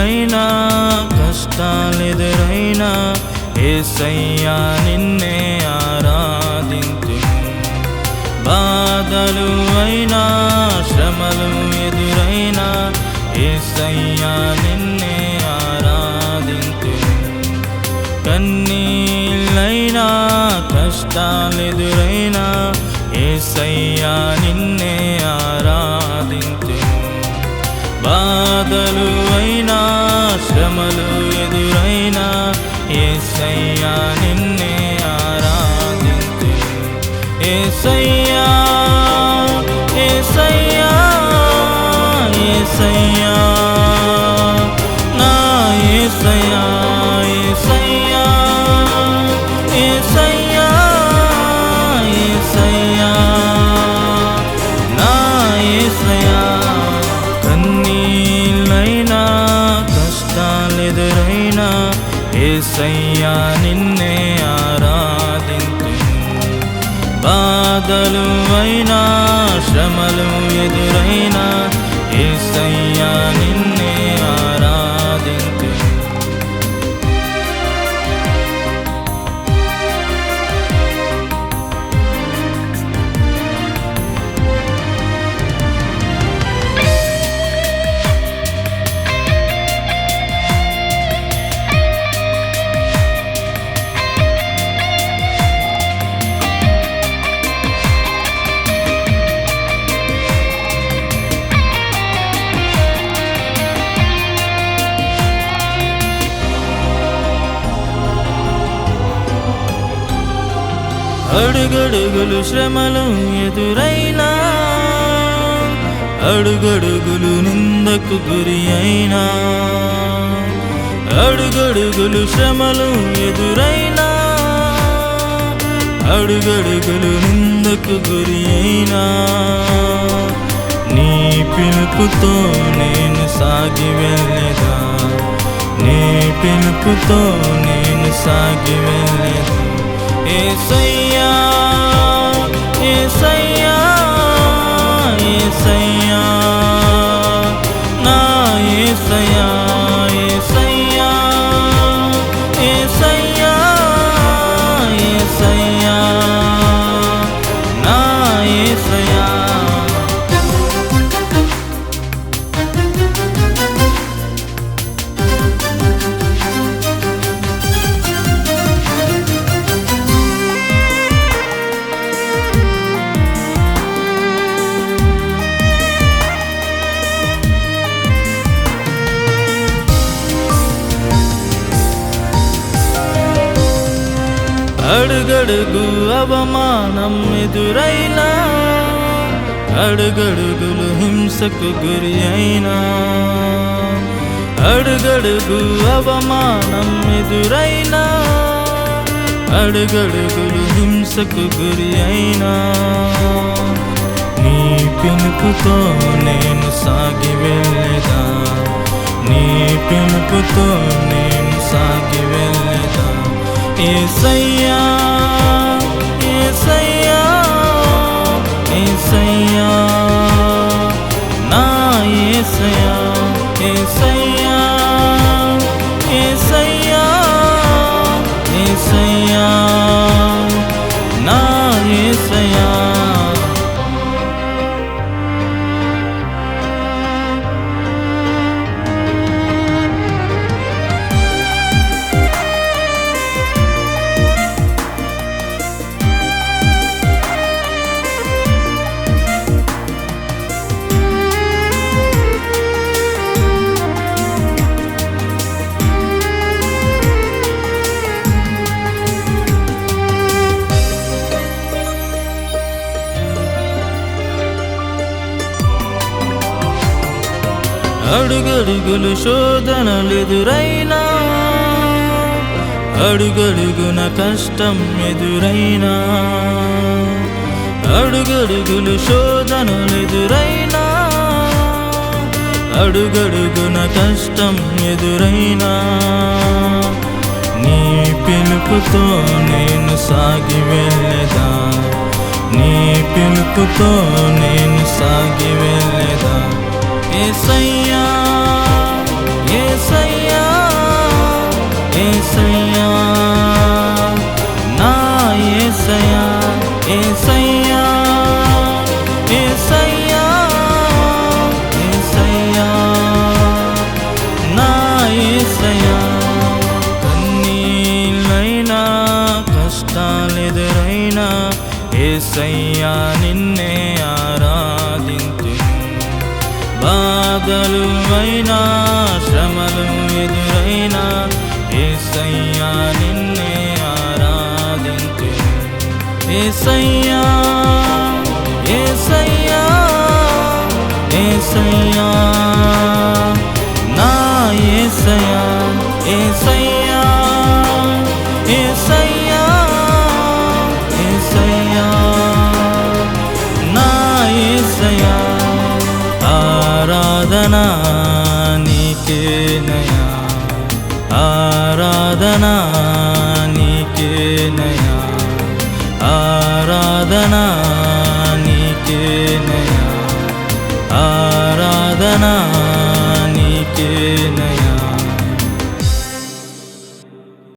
కన్నీళ్ళైనా కష్టాలెదురైనా యేసయ్యా నిన్నే ఆరాధింతును. బాధలు అయినా శ్రమలు ఎదురైనా యేసయ్యా నిన్నే ఆరాధింతును. కన్నీళ్ళైనా కష్టాలెదురైనా యేసయ్యా నిన్నే ఆరాధింతును. బాధలు అయినా శ్రమలు ఎదురైనా యేసయ్యా నిన్నే ఆరాధింతును. యేసయ్యా యేసయ్యా యేసయ్యా నా యేసయ్యా యేసయ్యా యేసయ్యా యేసయ్యా నా యేసయ్యా. కన్నీళ్ళైనా కష్టాలెదురైనా యేసయ్యా నిన్నే ఆరాధింతును. బాధలు అయినా శ్రమలు ఎదురైనా యేసయ్యా నిన్నే ఆరాధింతును. అడుగడుగులు శ్రమలు ఎదురైనా అడుగడుగులు నిందకు గురి అయినా అడుగడుగులు శ్రమలు ఎదురైనా అడుగడుగులు నిందకు గురి అయినా నీ పిలుపుతో నేను సాగి వెళ్ళేదా, నీ పిలుపుతో నేను సాగి వెళ్ళేదా. యేసయ్యా యేసయ్యా యేసయ్యా నా యేసయ్యా యేసయ్యా యేసయ్యా యేసయ్యా నా యేసయ్యా. అడుగడుగు అవమానం ఎదురైనా అడుగడుగులు హింసకు గురి అయినా అడుగడుగు అవమానం ఎదురైనా అడుగడుగులు హింసకు గురి అయినా నీ పిలుపుతో నేను సాగి వెళ్ళేదా, నీ పిలుపుతో నేను సాగి వెళ్ళేదా. యేసయ్యా యేసయ్యా యేసయ్యా నా యేసయ్యా యేసయ్యా యేసయ్యా యేసయ్యా నా యేసయ్యా. అడుగడుగులు శోధనలెదురైనా అడుగడుగున కష్టం ఎదురైనా అడుగడుగులు శోధనలెదురైనా అడుగడుగున కష్టం ఎదురైనా నీ పిలుపుతో నేను సాగి వెళ్ళేదా, నీ పిలుపుతో నేను సాగి వెళ్ళేదా. యేసయ్యా యేసయ్యా యేసయ్యా నా యేసయ్యా యేసయ్యా యేసయ్యా యేసయ్యా నా యేసయ్యా కన్నీళ్ళైనా కష్టాలెదురైనా యేసయ్యా నిన్నే ఆరాధింతును బాధలు అయినా శ్రమలు ఎదురైనా యేసయ్యా నిన్నే ఆరాధింతును యేసయ్యా యేసయ్యా యేసయ్యా నా యేసయ్యా యేసయ్యా